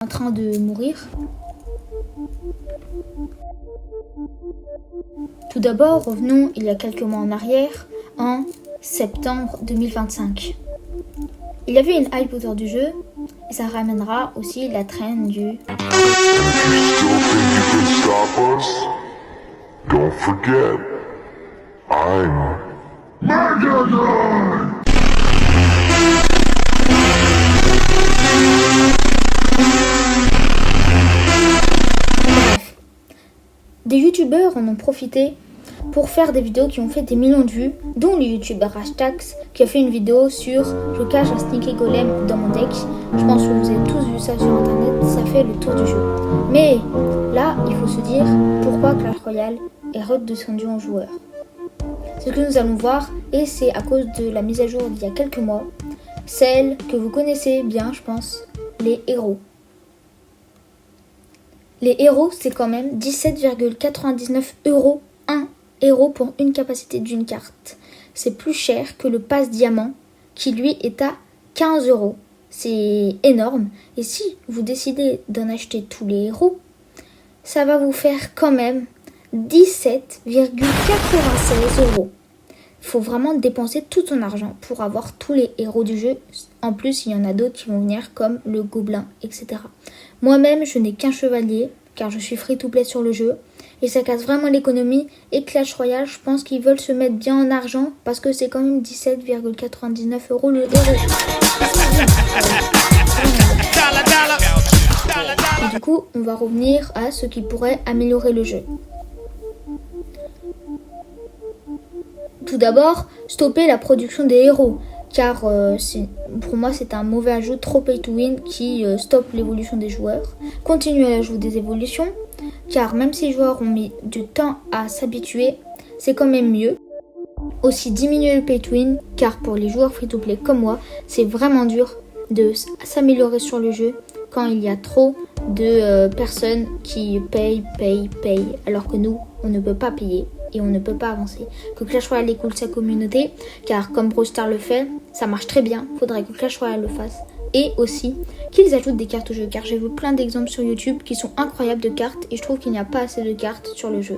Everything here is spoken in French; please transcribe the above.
en train de mourir. Tout d'abord, revenons il y a quelques mois en arrière, en septembre 2025. Il y avait une hype autour du jeu, et ça ramènera aussi la traîne du... Don't forget, I'm Megatron! Bref, des youtubeurs en ont profité pour faire des vidéos qui ont fait des millions de vues, dont le youtubeur Hashtax qui a fait une vidéo sur je cache un sneaky golem dans mon deck. Je pense que vous avez tous vu ça sur internet, ça fait le tour du jeu. Mais là, il faut se dire pourquoi Clash Royale est redescendu en joueur. Ce que nous allons voir, et c'est à cause de la mise à jour d'il y a quelques mois, celle que vous connaissez bien, je pense, les héros. Les héros, c'est quand même 17,99 €, 1 héros pour une capacité d'une carte. C'est plus cher que le pass diamant, qui lui est à 15 €. C'est énorme. Et si vous décidez d'en acheter tous les héros, ça va vous faire quand même 17,96 €. Il faut vraiment dépenser tout son argent pour avoir tous les héros du jeu. En plus, il y en a d'autres qui vont venir comme le gobelin, etc. Moi-même, je n'ai qu'un chevalier car je suis free-to-play sur le jeu. Et ça casse vraiment l'économie. Et Clash Royale, je pense qu'ils veulent se mettre bien en argent parce que c'est quand même 17,99 € le héros. Et du coup, on va revenir à ce qui pourrait améliorer le jeu. Tout d'abord, stopper la production des héros, car pour moi c'est un mauvais ajout trop pay to win qui stoppe l'évolution des joueurs. Continuer l'ajout des évolutions, car même si les joueurs ont mis du temps à s'habituer, c'est quand même mieux. Aussi diminuer le pay to win, car pour les joueurs free to play comme moi, c'est vraiment dur de s'améliorer sur le jeu quand il y a trop de personnes qui payent, alors que nous, on ne peut pas payer. Et on ne peut pas avancer. Que Clash Royale écoute sa communauté, car comme Brawl Stars le fait, ça marche très bien. Faudrait que Clash Royale le fasse. Et aussi qu'ils ajoutent des cartes au jeu, car j'ai vu plein d'exemples sur YouTube qui sont incroyables de cartes et je trouve qu'il n'y a pas assez de cartes sur le jeu.